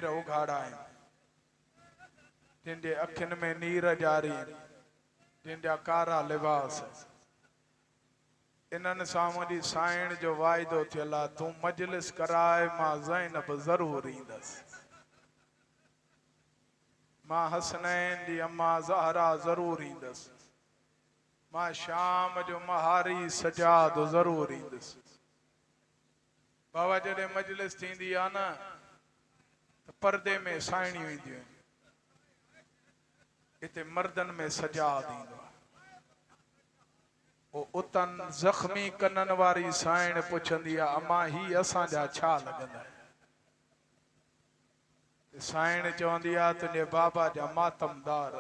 पेर उघाड़ा आहिनि, जिनके अखियुनि में नीर जारी आहिनि, जिनजा कारा लिबास। इन्हनि सां मुंहिंजी साइण जो वाइदो थियल आहे, तूं मजलिस कराए मां ज़ैनब ज़रूर ईंदसि, मां हसनैन जी अम्मा ज़हरा ज़रूर ईंदसि, मां शाम जो महारी सजाद ज़रूर ईंदसि। बाबा जॾहिं मजलिस थींदी आहे न त पर्दे में साइणियूं ईंदियूं आहिनि, हिते मर्दनि में सजाद ईंदो आहे। उतन ज़ख्मी कननि वारी साइण पुछंदी आहे, अम्मा ही असांजा छा लॻंदा आहिनि? साइण चवंदी आहे, तुंहिंजे बाबा जा मातमदार।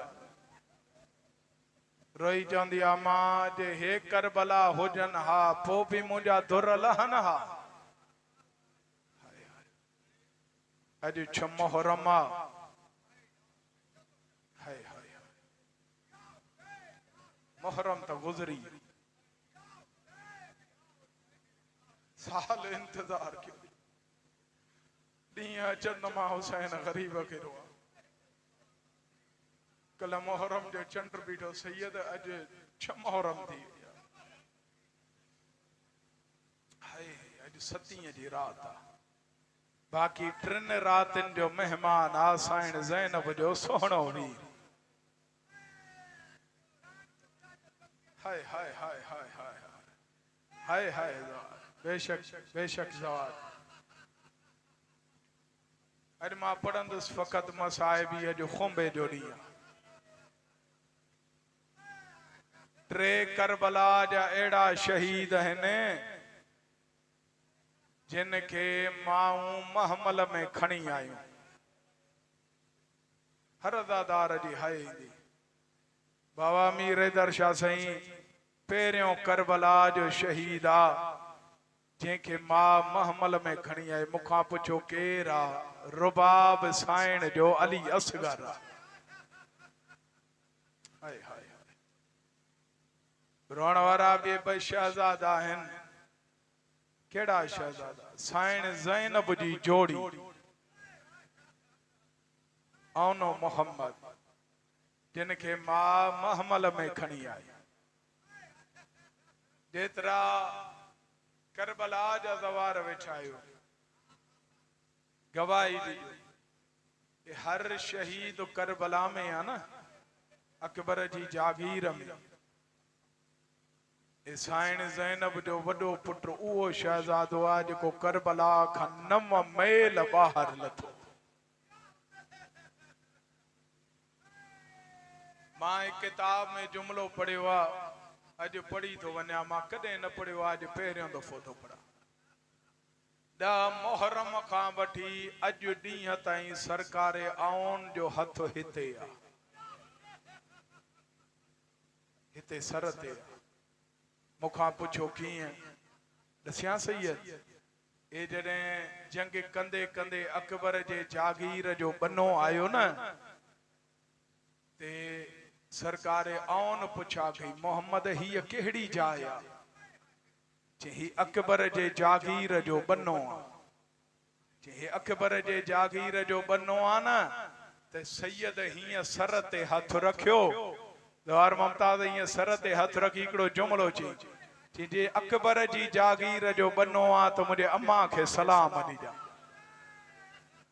रोई चवंदी आहे, अम्मा जे हे करबला हुजनि हा, पोइ बि मुंहिंजा दुर लहनि हा। अॼु 6 मुहर्रम आहे, मुहर्रम तो गुजरी, साल इंतजार क्यों? ॾींहं अचनि मां हुसैन ग़रीब खे रोआ। कल मुहर्रम जो चंड बीठो सैयद, अॼु 6 मुहर्रम थी वई आहे। अॼु 7 जी रात आहे, बाक़ी 3 रातिनि जो मेहमान आसाइण ज़ैनब जो सोहणो वीर। हाय हाय हाय हाय हाय हाय हाय, बेशक बेशक ज़वाद। अॼु मां पढ़ंदुसि फ़क़त मसाइबी, अॼु खुंबे जो ॾींहुं आहे। 3 करबला जा अहिड़ा शहीद आहिनि जिनके माऊं महमल में खणी आयूं। हर अदादार जी हाय ईंदी। बाबा मीर हैदर शाह साईं पहिरियों करबला जो शहीद आ, जंहिंखे मां महमल में खणी आई। मूंखां पुछो केरु आहे? रुबाब साइण जो अली असगर आहे। हाय हाय, रोअण वारा बि 2 शहज़ादा आहिनि। केड़ा शहज़ादा? साइण ज़ैनब जी जोड़ी औनो मोहम्मद, जिनके मां महमल में खणी आई। जेतरा करबला जा ज़वार विछायो, गवाही दी हर शहीद करबला में है ना, अकबर जी जागीर में। साइण ज़ैनब जो वडो पुट उहो शहजादो आ जेको करबला खां 9 मैल बाहर लथो। मां एक किताब में जुमलो पढ़ियो आ, अज पढ़ी तो वन्या, मां कदे न पढ़ियो आ, अज पहिरियों दफ़ो तो पढ़ा। 10 मुहर्रम खां वठी अज ॾींहं ताईं सरकारे आउन जो हथ हिते आ, हिते सर ते आ। मुखां पुछो कीअं? दसियां सैयद, ए जॾहिं जंग कंदे कंदे अकबर जे जागीर जो बनो आयो न, ते सरकारे आउन पुछा कई, मोहम्मद हीअ कहिड़ी जाइ आ? चई अकबर जे जागीर जो बनो आ। चई अकबर जे जागीर जो बनो आ न, ते सैयद हीअं सर ते हथ रखियो, दवार मुमताज हीअं सर ते हथ रखी हिकिड़ो जुमलो चई, जे अकबर जी जागीर जो बनो आ त मुंहिंजे अम्मा खे सलाम ॾिजां।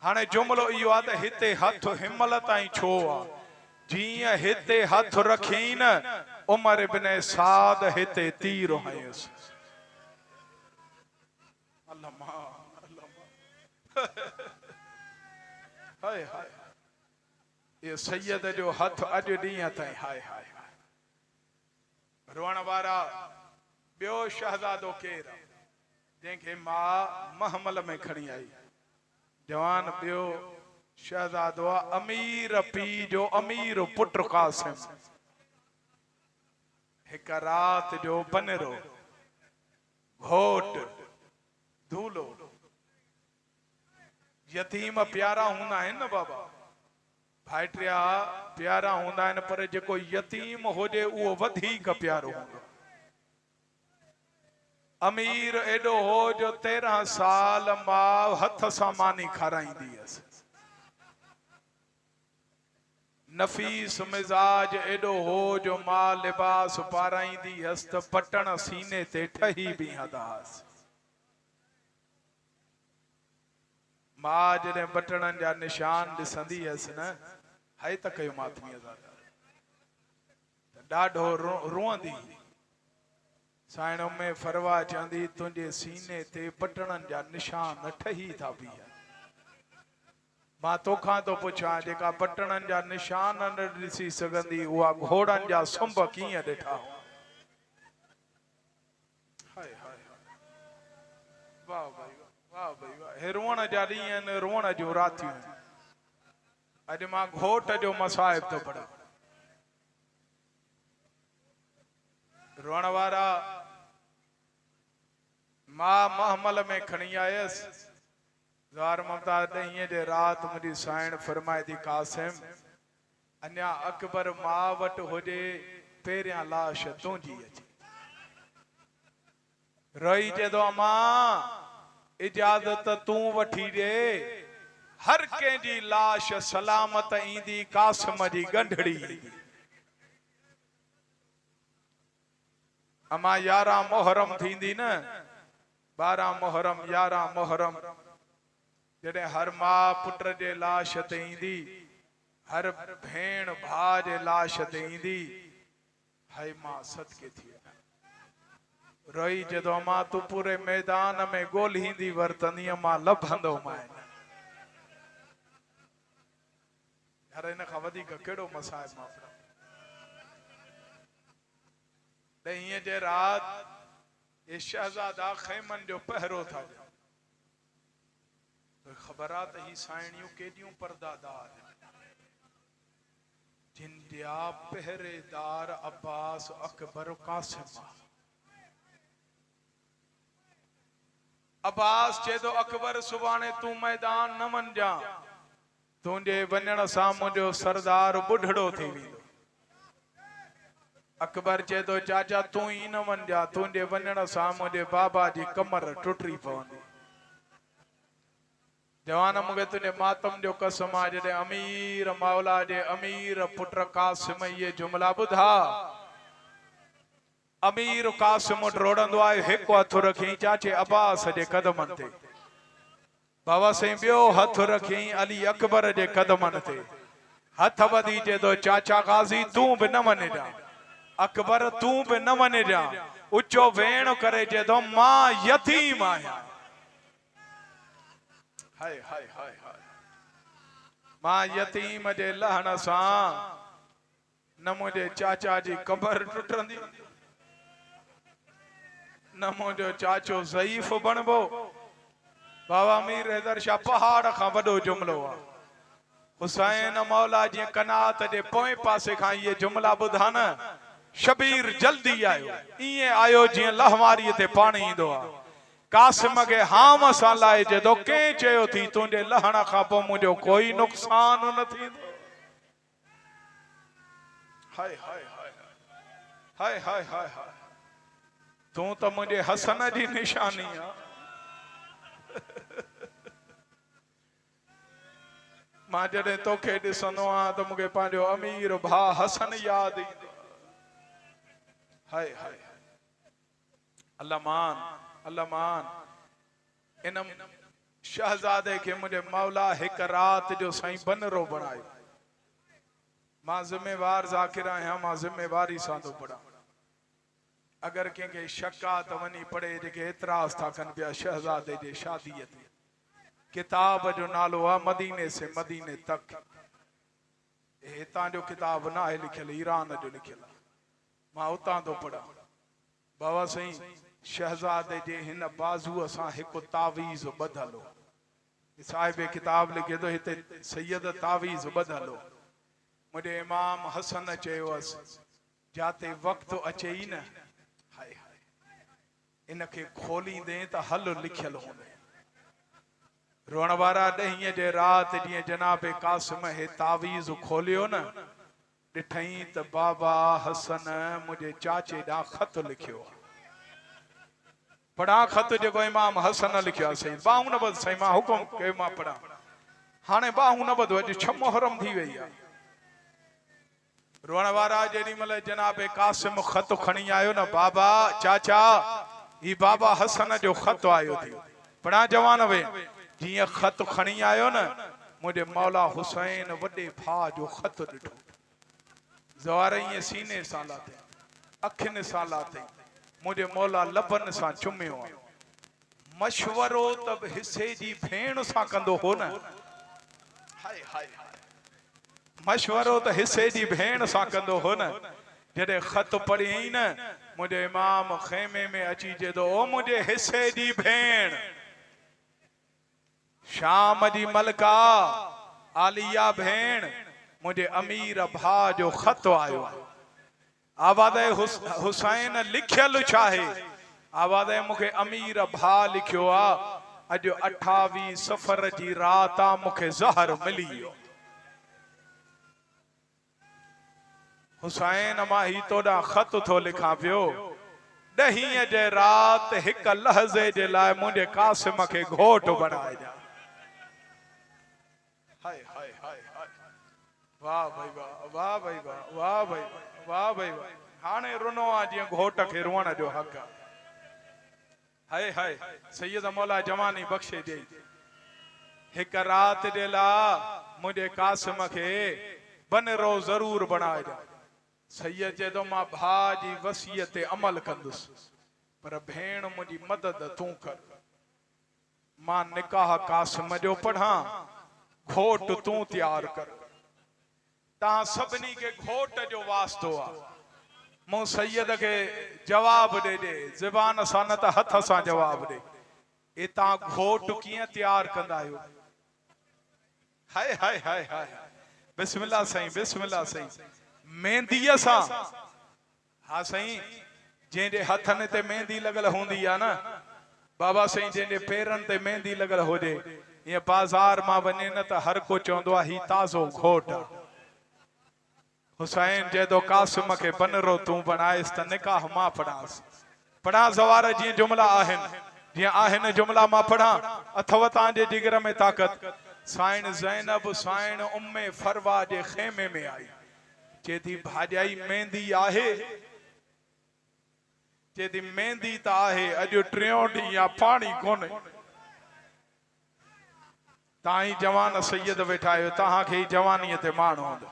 हाणे जुमलो इहो आ त हिते हथ हिमल ताईं छो आ? जीअं हिते हथ रखी न, उमर इब्न साद हिते तीर हयसि। अल्लाह हाय हाय, ये सैयद जो हथ अज ॾींहं ताईं हाय हाय हाय। रोअण वारा ॿियो शहजादो केरु आहे जंहिंखे मां महमल में खणी आई? जवान ॿियो शहजादो आहे अमीर पी जो अमीर पुट कासिम। हिक रात जो बनरो घोट धूलो। यतीम प्यारा हूंदा आहिनि न बाबा, भाइटिया प्यारा हूंदा आहिनि, पर जेको यतीम हुजे उहो वधीक प्यारो हूंदो। अमीर एडो हो जो 13 साल मां हथ सां मानी खाराईंदी हुअसि। नफीस मिजाज एडो हो जो मां लिबास पाराईंदी हस्त पटण सीने ते ठही भी हदास। मां जॾहिं बटणनि जा निशान ॾिसंदी हुअसि न, हाय त कयो मातमीअ ॾाढो रोअंदी। साइण में फरवा चवंदी तुंहिंजे सीने ते बटणनि जा निशान ठही था बीहनि। मां तोखां तो पुछां, जेका बटणनि जा निशान न ॾिसी सघंदी उहा घोड़नि जा सुंभ कीअं ॾिठा? हाय हाय वाह भाई वाह भाई वाह। हे रोअण जा ॾींहं आहिनि, रोअण जूं रातियूं आहिनि। अॼु मां घोट जो मसाइब थो पढ़ां। रोअण वारा मां महमल में खणी आयसि। ज़ार मुमताज़ ॾहींअ जे राति मुंहिंजी साइण फरमाए थी कासिम अञा अकबर मां वटि हुजे पहिरियां लाश तुंहिंजी अचे। रही चए थो अमां इजाज़त तूं वठी ॾे, हर कंहिंजी लाश सलामत ईंदी, कासिम जी गंढड़ी ईंदी। अमां 11 मुहर्रम थींदी न, 12 मुहर्रम 11 मुहर्रम, जॾहिं हर मां पुट जे लाश ते ईंदी, हर भेण भाउ जे लाश ते ईंदी, हाय मां सदके थी वञा। रही जदो मां तू पूरे मैदान में ॻोल्हींदी वरतंदी मां लभंदो मां। यार इन खां वधीक कहिड़ो मसाइब मां पढ़ां। ॾहींअ जे राति ये शहजादा ख़ैमन जो पहरो था ॾियनि। तो ख़बर आहे त ही साइणियूं केॾियूं परदादार, जिन जा पहरेदार अब्बास अकबर कासिम। अब्बास चए थो अकबर सुभाणे तूं मैदान न वञजा, तुंहिंजे वञण सां मुंहिंजो सरदार बुढ़ड़ो थी वेंदो। अकबर चए थो चाचा तूं ही न वञजा, तुंहिंजे वञण सां मुंहिंजे बाबा जी कमर टुटी पवंदी। जवान मूंखे तुंहिंजे मातम जो कसम आहे, जॾहिं अमीर मौला जे अमीर पुट कासिम ये जुमला ॿुधा, अमीर कासिम रोड़ंदो आहे, हिकु हथु रखी चाचे अब्बास जे कदमनि ते, बाबा साईं ॿियो हथु रखी अली अकबर जे कदमनि ते, हथ वधी चए थो चाचा गाज़ी तूं बि न वञजा, अकबर तूं बि न वञजा। उचो भेण करे चए थो मां यतीम आहियां। हाय हाय हाय हाय। मां यतीम जे लहण सां न मुंहिंजे चाचा जी कमर टुटंदी, न मुंहिंजो चाचो ज़ईफ बणबो। बाबा मीर हैदर शाह पहाड़ खां वॾो जुमिलो आहे। हुसैन मौला जी कनात जे पोएं पासे खां ये जुमला ॿुधा न, शबीर जल्दी आयो, ईअं आयो जीअं लहवारीअ ते पाणी ईंदो आहे। कासिम खे हाम सां लाए जदो कंहिं चयो थी तुंहिंजे लहण खां पोइ मुंहिंजो कोई नुक़सान न थींदो। हाय हाय हाय हाय हाय हाय हाय। तूं त मुंहिंजे हसन जी निशानी आहे। मां जॾहिं तोखे ॾिसंदो आहियां त मूंखे पंहिंजो अमीर भाउ हसन यादि ईंदो। हाय हाय अल्लामान अल्लामान। इन शहजादे के मुझे मौला एक रात जो साईं बनरो बनायो। मां जिम्मेवार ज़ाकिर आहियां, मां जिम्मेवारी सां थो पढ़ां। अगर कंहिंखे शक आहे त वञी पढ़े, जेके एतराज़ था कनि पिया शहजादे जे शादीअ ते। किताब जो नालो आहे मदीने से मदीने तक। हितां जो किताब न आहे लिखियल, ईरान जो लिखियल। मां उतां थो पढ़ां। बाबा साईं शहजादे जे हिन बाज़ूअ सां हिकु तावीज़ ॿधल हो। साहिब किताब लिखे थो हिते सैयद तावीज़ ॿधल हो। मुंहिंजे इमाम हसन चयो हुअसि जाते वक़्तु अचे ई न, हाय हाय इनखे खोलींदे त हल लिखियल हूंदे। रोअण वारा ॾहींअ जे राति जीअं जनाब कासिम हे तावीज़ खोलियो न, ॾिठई त बाबा हसन मुंहिंजे चाचे ॾांहुं ख़त लिखियो आहे। पढ़ा ख़त जेको इमाम हसन लिखियो आहे। साईं बाहूं न ॿध साईं, मां हुकुम कयो मां पढ़ा। हाणे बाहूं न ॿधो, अॼु 6 मुहर्रम थी वई आहे। रोअण वारा जेडी मल जनाब कासिम खत खणी आयो न बाबा चाचा ई बाबा हसन जो खत आयो थी पढ़ा जवान वे जिया खत खणी आयो न मुझे मौला हुसैन वडे भा जो खत दिठो ज़वार ये सीने सां लाते अखिन सां लाते मुझे मौला लबन सां चुमियो मशवरो तब हिस्से जी भेण सां कंदो हो न हाय हाय मशवरो तो हिस्से जी भेण सां कंदो हो न जडे खत पढ़ी न मुझे इमाम खेमे में अची जेदो ओ मुझे हिस्से जी भेण शाम जी मलका आलिया भेण मुझे अमीर भा जो खत आयो आवाज़ हुसैन लिखियल चाहे आवाज़ मुखे अमीर भा लिखियो आ अज 28 सफर जी रात आ मुखे ज़हर मिली वियो हुसैन मां ही तोड़ा खत थो लिखा पियो 10 जे रात एक लहज़े जे लाए मुझे कासिम के घोट बनाए जा हाय हाय हाय हाय वाह भाई वाह भाई वाह भाई वाह भाई हाने रुनो आ जी घोट के रोण जो हक हाय हाय सैयद मौला जवानी बख्शे दे एक रात जे ला मुझे कासिम के बनरो जरूर बनाए जा सैयद जेदो मां भा जी वसीयत अमल कंदुस पर भेण मुझी मदद तू कर मां निकाह कासिम जो पढ़ा घोट तू तैयार कर ता सबनी के घोट जो वास्तो आ मु सैयद के जवाब दे दे ज़बान सां न त हथ सां जवाब दे ए ता घोट किए तैयार कंदा आयो हाय हाय हाय हाय बिस्मिल्लाह सही मेहंदी सा हाँ सही जेंदे हथन ते मेहंदी लगल होंदी आ ना बाबा सही जेंदे पेरन ते मेहंदी लगल हो जे ये बाजार मां वने न त हर को चोंदो ही ताजो घोट हुसैन जेदो कासिम के बनरो तू बनाइस त निकाह मां पढ़ा ज़वार जी जुमला आहन जुमला मां पढ़ा अथव ता जे जिगर में ताकत साइन ज़ैनब साइन उम्मे फरवा जे खेमे में आई चेती भाजाई मेहंदी आहे चेती मेहंदी ता आहे अज ट्रियों या पानी कोने ताई जवान सैयद बैठा आयो तहां के जवानी ते मान होंदो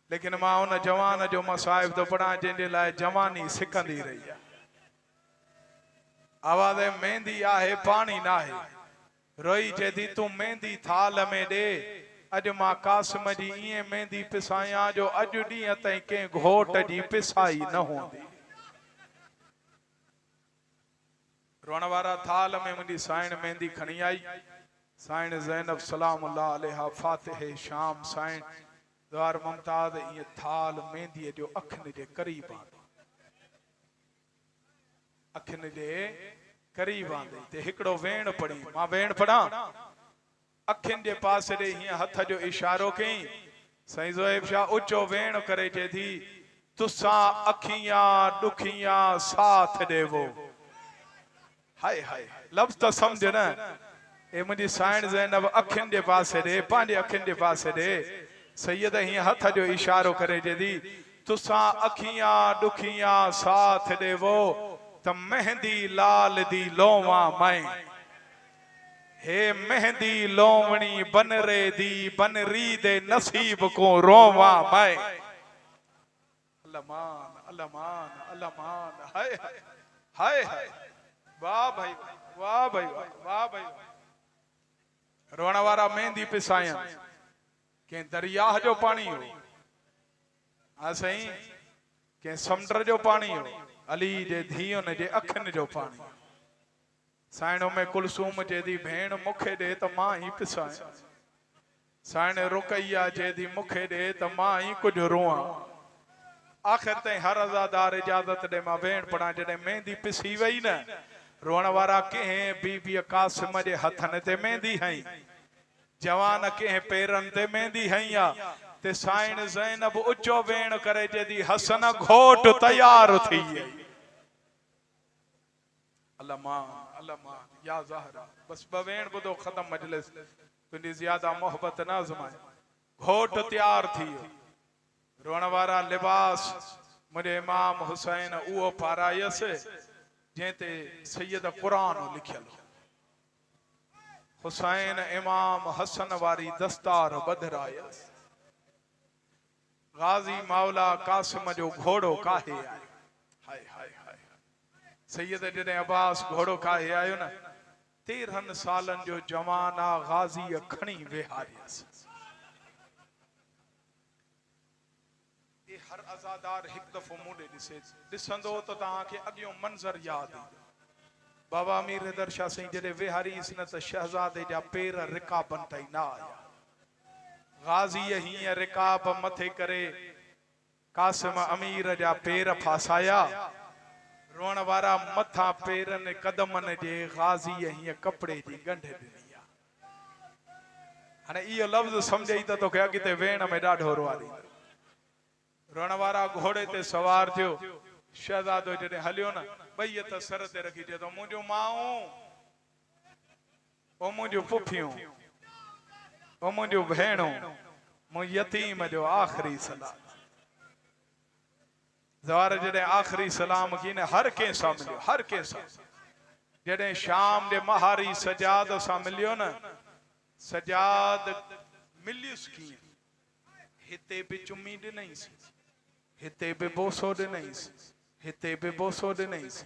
लेकिन मां उन जवान जो मसाइब तो पढ़ा जेंदे लाए जवानी सिकंदी रही है आवाज़ मेहंदी आहे पानी ना है रोई चेती तू मेहंदी थाल में दे अज मां कासिम जी इं मेहंदी पिसाया जो अज डी तई के घोट जी पिसाई न होंदी रोण वारा थाल में मुझी साइण मेहंदी खणी आई साइण ज़ैनब सलाम अल्लाह अलैहा फातिह शाम साइण द्वार मुमताज ये थाल मेहंदी जो अखन जे करीब आंदे अखन जे करीब आंदे ते हिकड़ो वेण पड़ी मां वेण पढ़ा अखिन जे पास रे हिया हथ जो इशारो कई सही ज़ोएब शाह उच्चो वेण करे जे थी तुसा अखियां दुखियां साथ देवो हाय हाय लफ्ज तो समझ न ए मुझी साइण ज़ैनब अखिन जे पास रे पांजे अखिन जे पास रे सैयद हिया हथ जो इशारो करे जे थी तुसा अखियां दुखियां साथ देवो त मेहंदी लाल दी लोवा मैं हे मेहंदी लोवणी बनरे दी बनरी दे नसीब को रोवा मैं अल्लामान हाय हाय हाय वाह भाई वाह भाई वाह भाई रोण वारा मेहंदी पिसाया के दरिया जो पानी हो हाँ सही के समुंड जो पानी हो अली जे धीउन जे अखन जो पानी साइणो में कुलसूम जे दी भेण मुखे दे त मां ही पिसाया साइण रुकैया जे दी मुखे दे त मां ही कुछ रोआ आखिर ताईं हर अज़ादार इजाजत दे मां भेण पड़ा जडे मेहंदी पिसी वई न रोण वारा के बीबी कासिम जे हथन ते मेहंदी हई जवान के पेरन ते मेहंदी हई आ ते साइण ज़ैनब उच्चो वेण करे जे दी हसन घोट तैयार थी अल्लाह या ज़हरा बस बवेण बुदो खत्म मजलिस तुंदी ज्यादा मोहब्बत ना आजमाए घोट तैयार थी रोण वारा लिबास मुझे इमाम हुसैन उहो पारायस जेते सैयद कुरान लिखियल हुसैन इमाम हसन वारी दस्तार बधरायस गाजी मौला कासिम जो घोड़ो काहे आयो हाय हाय हाय सैयद जॾहिं अब्बास घोड़ो काहे आयो न 13 सालन जो जवान आ गाजी खणी वेहारियस हर आजादार एक दफो मुंडे दिसंदो तो तव्हांखे अॻियों मंज़र याद बाबा अमीर हैदर शाह सिंह जॾहिं वेहारीस न त शहजादे जा पेर रिकाबन ताईं न आया गाज़ी हीअं रिकाब मथे करे कासिम अमीर जा पेर फासाया रोण वारा मथा पेरन कदमन जे गाज़ी हीअं कपड़े जी गंढ ॾिनी हाणे इहो लफ़्ज़ सम्झई त तोखे अॻिते वेहण में ॾाढो रुआरी रोण वारा घोड़े ते सवार थियो शहजादो जॾहिं हलियो न ॿई हथ सर ते रखी चए थो मुंहिंजो माओ ओ मुंहिंजो पुफियूं ओ मुंहिंजो भेणो मुंहिंजे यतीम जो आख़िरी सलाम ज़वार जॾहिं आख़िरी सलाम की न हर कंहिं सां मिलियो हर कंहिं सां जॾहिं शाम जे महारी सजाद सां मिलियो न सजाद मिलियुसि कीअं हिते बि चुमी ॾिनईसि हिते बि बोसो ॾिनईसि हिते बि बोसो ॾिनईसि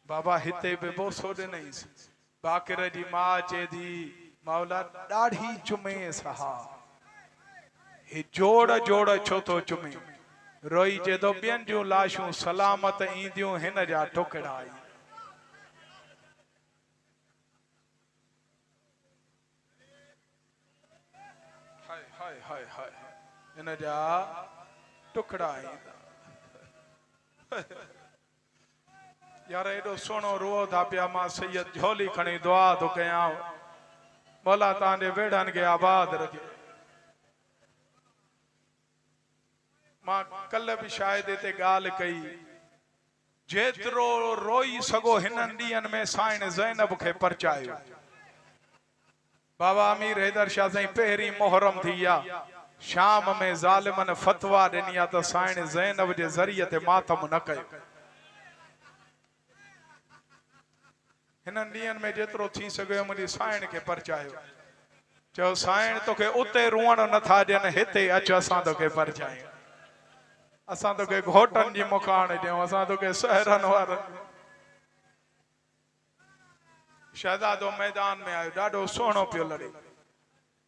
बाबा हिते बि बोसो ॾिनईसि बाक़िर जी मां चए थी मौला ॾाढी चुमेसि हा हे जोड़ जोड़ छो थो चुमे रोई चए थो ॿियनि जूं लाशूं सलामत ईंदियूं हिन जा टुकड़ा आई हाय हाय हाय हाय हिन जा टुकड़ा ईंदा यार एडो सोनो रो था पिया मां सैयद झोली खणी दुआ तो कया मौला तांजे वेड़न के आबाद रखे मां कल भी शायद इते गाल कई जेतरो रोई सगो हिनन ॾींहनि में साइण ज़ैनब खे परचायो बाबा अमीर हैदर शाह साईं पहिरीं मुहर्रम थी या शाम में ज़ालिमन फतवा ॾिनी आहे त साइण ज़ैनब जे ज़रिए ते मातम न कयो हिननि ॾींहनि में जेतिरो थी सघियो मुंहिंजी साइण खे परचायो चयो साइण तोखे उते रुअण नथा ॾियनि हिते अच असां तोखे परचायूं असां तोखे घोटनि जी मुखाण ॾियूं असां तोखे सहरनि वारनि शहजादो मैदान में आयो ॾाढो सुहिणो पियो लड़े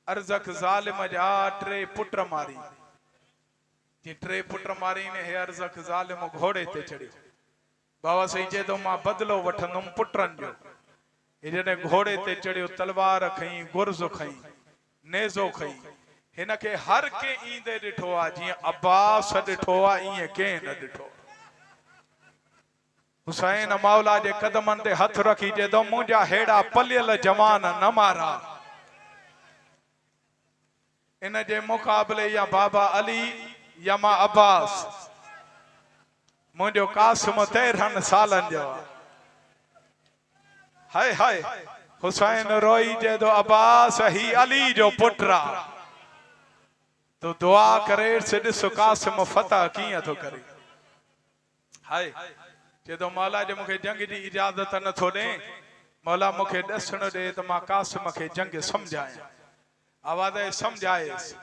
अर्ज़क ज़ालिम जा 3 पुट मारी जी 3 पुट मारी ने हे अर्ज़क ज़ालिम घोड़े ते चढ़ियो बाबा सही चए तो मां बदलो वठंदुमि पुटनि जो हे जॾहिं घोड़े ते चढ़ियो तलवार खई गुर्ज़ खई नेज़ो खई हिन खे हर के ईंदे ॾिठो आहे जीअं अब्बास ॾिठो आहे ईअं कंहिं न ॾिठो हुसैन मौला जे कदमनि ते हथ रखी चए थो मुंहिंजा हेड़ा पलियल जवान न मारा इन जे मुकाबले या बाबा अली या मां अब्बास मुंहिंजो कासिम 13 सालन जो हाय हाय हुसैन रोई चए थो अब्बास ही अली जो पुट आहे तो दुआ करे से ॾिस कासिम फतह कीअं थो करे हाय चए थो मौला जे मूंखे जंग जी इजाज़त नथो ॾे मौला मूंखे ॾसण ॾे त मां कासिम खे जंग समझायां आवाज़ समझाएसि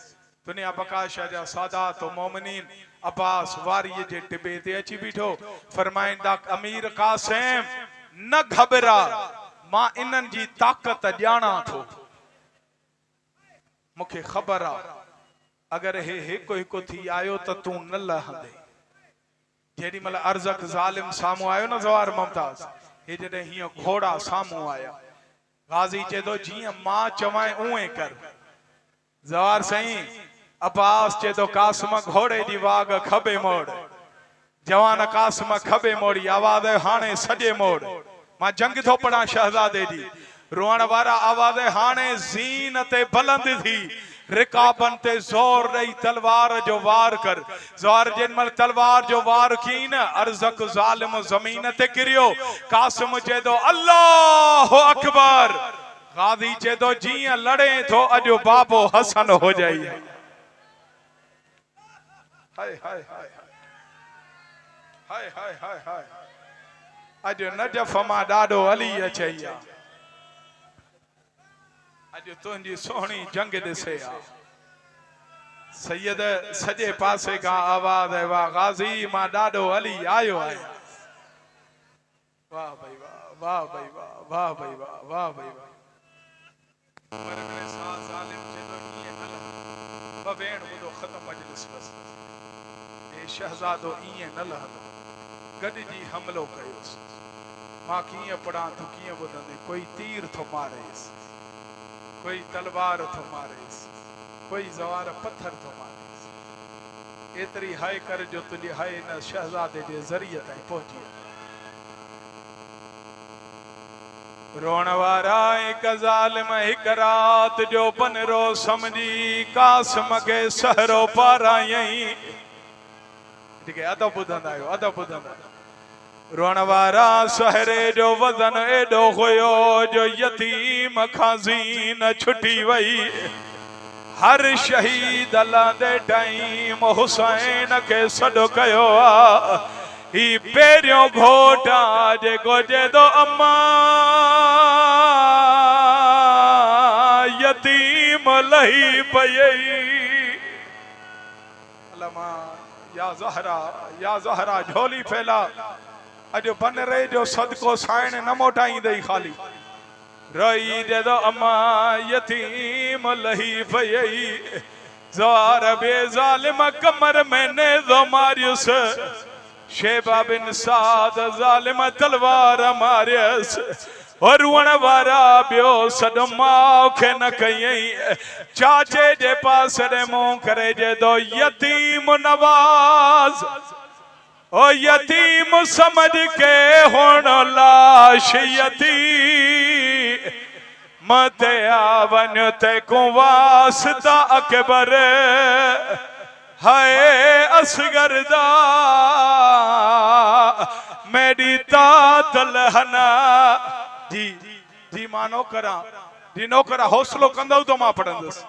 दुनिया बकाशा जा सादात मोमिनीन अब्बास वारी जे टिबे ते अची बीठो फरमाइंदा अमीर कासिम न घबरा मां इन्हनि जी ताकत ॼाणा थो मूंखे ख़बर आहे अगर हे हिकु हिकु थी आयो त तू न लहंदे जेडी मल अर्ज़क ज़ालिम सामू आयो न ज़वार मुमताज हे जॾहिं हीअं घोड़ा सामू आया गाज़ी चए थो जीअं मां चवां उएं कर ज़वार सही अब्बास चए तो कासिम घोड़े जी वाग खबे मोड़ जवान कासिम खबे मोड़ी आवाज़ हाणे सजे मोड़ मां जंग थो पढ़ा शहजादे जी रोअण वारा आवाज़ हाणे ज़ीन ते बुलंद थी रिकाबन ते जोर ॾेई तलवार जो वार कर ज़वार जेमल तलवार जो वार की न अर्ज़क ज़ालिम ज़मीन ते किरियो कासिम चए तो अल्लाह अकबर गाज़ी चए तो जीअं लड़े थो अॼु बाबो हसन हो जाई हाय हाय हाय हाय हाय हाय हाय अज नजफ मां ॾाढो अली अचई आ अज तुंहिंजी सोहणी जंग ॾिसे आ सैयद सजे पासे का आवाज़ है वाह गाजी मां ॾाढो अली आयो आहे वाह भाई वाह भाई वाह भाई वाह भाई वाह पर मेरे साथ जालिम जे तो ये न बवेण बुदो खत्म मजलिस बस ए शहजादो ये न लहल गॾिजी हमलो कयोस मां कीअं पढ़ा तू कीअं ॿुधंदे कोई तीर थो मारेस कोई तलवार थो मारेस कोई जवार पत्थर थो मारेस एतरी हाय कर जो तुझी हाय न शहजादे जे ज़रिए ताईं पहुची रोण वारा एक ज़ालिम हिक रात जो बनरो समझी कासिम के सहरो पारायई ठीक है अदब ॿुधंदा आहियो अदब ॿुधंदा रोण वारा सहरे जो वज़न एॾो हुयो जो यतीम खां ज़ीन छुटी वई हर शहीद लादे टाइम हुसैन के सॾु कयो आ ही पेरियों घोटा जेको जे दो अम्मा यतीम लही पई अल्लामा या ज़हरा झोली फैला अज बनरे जो सदको साइण न मोटाई दई खाली रही जे दो अम्मा यतीम लही पई ज़वार बे ज़ालिम कमर में नेज़ो मारियुस शेबा बिन साद ज़ालिम तलवार मारियस और रुअण वारा बियो सॾ माउ खे न कयई चाचे जे पास रे मुंह करे जे दो यतीम नवाज ओ यतीम समझ के हुण लाश यतीम मते आवन ते को वास्ता अकबर हाय असगरदा मेरी तातल हना जी जी मानो करा जी नौकरा हौसलो कंदो तो मां पढ़ंदस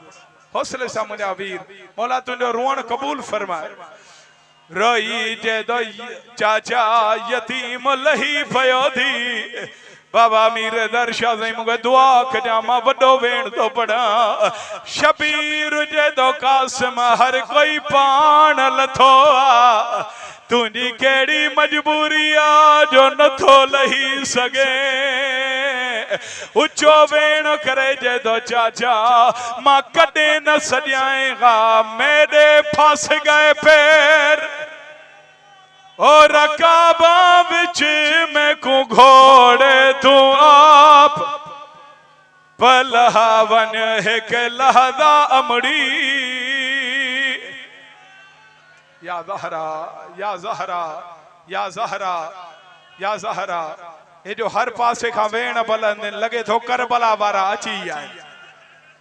हौसले सां मुंहिंजा वीर मौला तुंहिंजो रुअण कबूल फरमाए रोई जे दो चाचा यतीम लही पयो थी बाबा मीर दर्शा से मुझे दुआ कजा मां वडो वेण तो पढ़ा शबीर जे दो कासिम हर कोई पान लथो आ तुझी केड़ी मजबूरी आ जो नथो लही सके उच्चो वेण करे जे दो चाचा मां कदे न सजाएगा मेरे फंस गए पैर और रकाबा विच में को घोड़े तू आप पलहावन है के लहदा अमड़ी या ज़हरा या ज़हरा या ज़हरा या ज़हरा ये जो हर पासे का वेण बलन लगे तो करबला वारा अची आए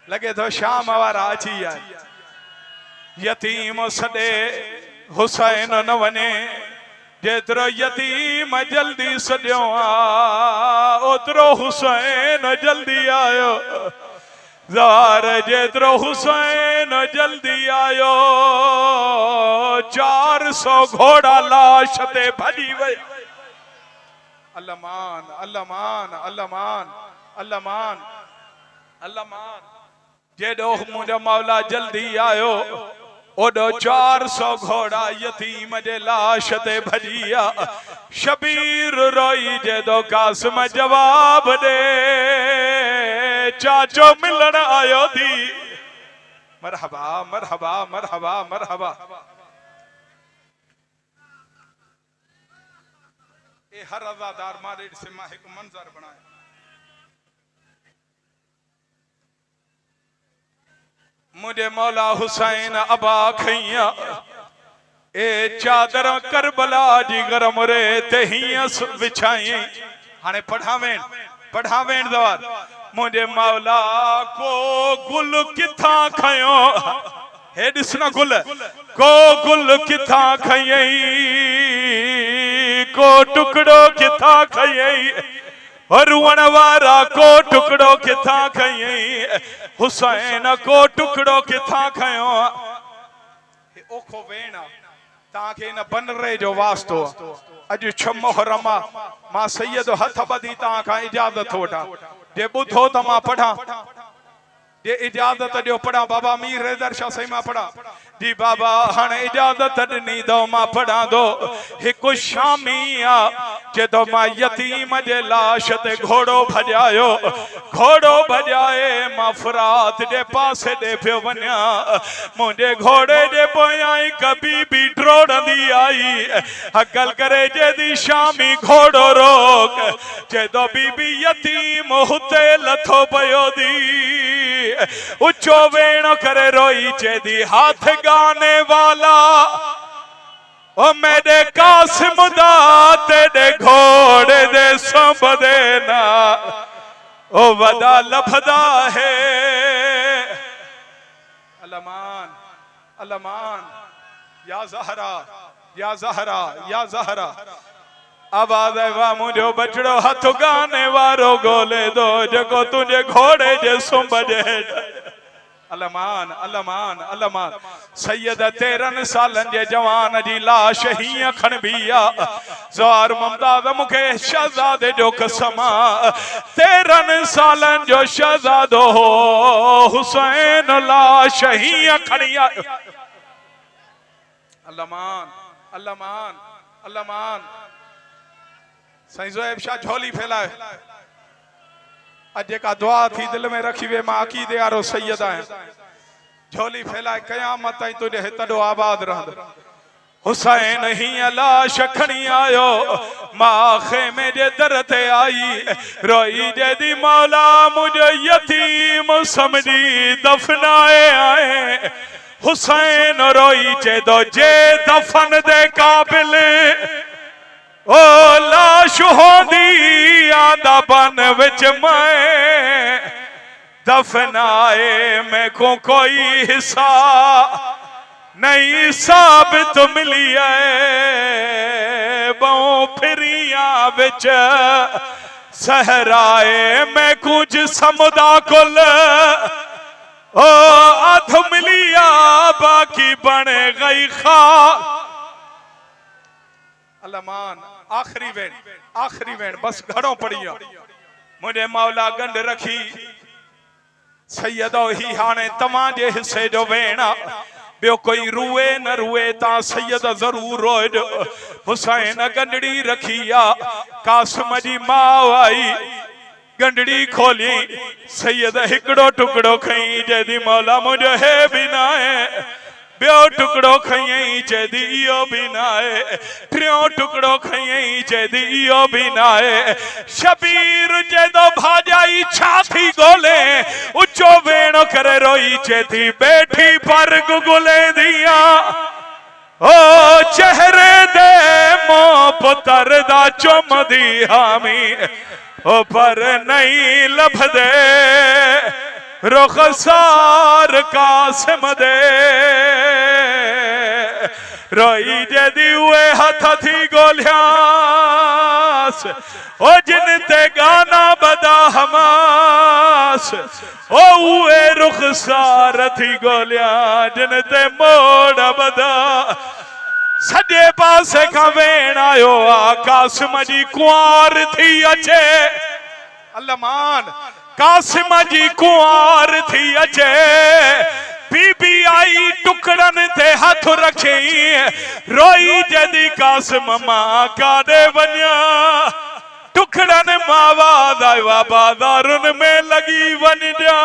लगे तो शाम वारा अची आए यतीम सदे हुसैन न वने जेतरो यतीम जल्दी सॾियो आ ओतरो हुसैन जल्दी आयो ज़ार जेतरो हुसैन जल्दी आयो 400 घोड़ा लाश ते भॼी वया अल्लामान अल्लामान अल्लामान अल्लामान अल्लामान जेडो मुंहिंजो मौला जल्दी आयो ओडो 400 घोड़ा यतीम जे लाश ते भजिया शबीर रोई जे दो कासिम जवाब दे चाचो मिलन आयो थी मरहबा मरहबा मरहबा मरहबा ए हर अज़ादार मारे से मां एक मंजर बनाया मुझे मौला हुसैन अबा खैया ए चादर करबला जी गरम रे ते हियस बिछाई हाने पढ़ावेण दवार मुझे मौला को गुल किथा खयो हे दिसना गुल को गुल किथा खयई को टुकड़ो किथा खयई रुअण वारा को टुकड़ो किथा खयई हुसैन को टुकड़ो किथा खयो ओखो वेण ताके न बनरे जो वास्तो अज 6 मुहर्रम मां सैयद हथ बदी ता का इजाजत वठा जे बुधो त मां पढ़ा जे इजाजत जो पढ़ा बाबा मीर हैदर शाह सही मां पढ़ा जी बाबा हण इजाजत ॾिनी दो मां पढ़ा दो हिकु शामी आ जे मां यतीम जे लाश ते घोड़ो भॼाए मां फरात जे पासे ॾे पियो वञा मुंहिंजे घोड़े जे पोयां हिक बीबी ड्रोड़ंदी आई हकल करे जेदी शामी घोड़ो रोक जेदो बीबी यतीम हुते लथो पयो दी उच्चो वेण करे रोई चेदी हाथ गाने वाला ओ मेरे कासिम दा तेरे घोड़े दे संभदे ना ओ वदा लभदा है अलमान अलमान या ज़हरा या ज़हरा या ज़हरा आवाज वा मुझो बचड़ो हथ गाने वारो गोले दो जको तुझे घोड़े जे सुंभजे अलमान अलमान अलमान सैयद 13 सालन जे जवान जी लाश ही खण बिया ज़वार मुमताज मुखे शहजादे जो कसमा 13 सालन जो शहजादो हो हुसैन लाश ही खणिया अलमान अलमान अलमान साईं ज़ोएब शाह झोली फैलाए अज का दुआ थी दिल में रखी वे मां अकीदे वारो सैयद है झोली फैलाए कयामत ताईं तुझे तड़ो आबाद रहंद हुसैन ही लाश खणी आयो मां खेमे जे दर ते आई रोई जेदी मौला मुझे यतीम समझी दफनाए आए हुसैन रोई चे दो जे दफन दे काबिल ओ लाश होंदी आदा बन विच मैं दफनाए मैं को कोई हिस्सा नहीं साबित मिली है बहु फिरिया विच सहराए मैं कुछ समुदा कुल ओ अध मिलिया बाकी बने गई खा अलमान आखिरी वेण बस घड़ो पड़ियो मुझे मौला गंढ रखी सैयदो ही हाने तमा जे हिस्से जो वेण बियो कोई रुए न रुए ता सैयद जरूर रोए हुसैन गंढड़ी रखिया कासिम जी मां आई गंढड़ी खोली सैयद हिकड़ो टुकड़ो खई जेदी मौला मुझे है बिना है बियो टुकड़ो खई चेदी इयो भी नाए टियों टुकड़ो खई चेदी इयो भी नाए शबीर जेदो भाजाई छाती गोले उच्चो वेणो करे रोई चेदी बैठी पर गुगुले दिया ओ चेहरे दे मो पुतर दा चुमदी हामी ओ पर नहीं लभदे रुखसार कासिम दे रोई जेदी उए हथ थी गोलियास ओ जिन ते गाना बदा हमास ओ उए रुखसार थी गोलिया जिन ते मोड़ बदा सजे पासे का वेण आयो आ कासिम जी कुआर थी अचे अल्लामान कासिम जी कुआर थी अचे बीबी आई टुकड़न ते हाथ रखी रोई जदी कासिम मां काडे वन्या टुकड़न मावाद आया बाजारुन में लगी वन जा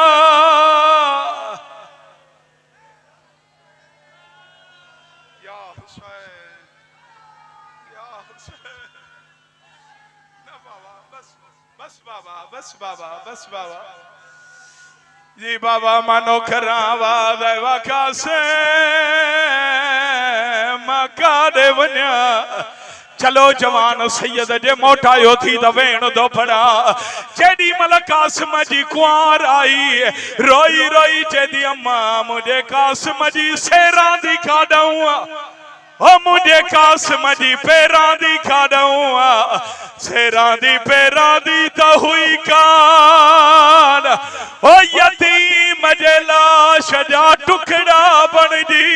बस बाबा जी बाबा मानो खरावा देवा से मकाडे वन्या चलो जवान सैयद जे मोटायो थी द वेण दो पड़ा जेडी मल कासिम जी कुआर आई रोई रोई चेदी अम्मा मुझे कासिम जी सेरा दी खाडऊं ओ मुझे कासिम जी पेरा दी खाडऊं सेरा दी पेरा दी तो हुई कान ओ यतीम जे लाश जा टुकड़ा बन जी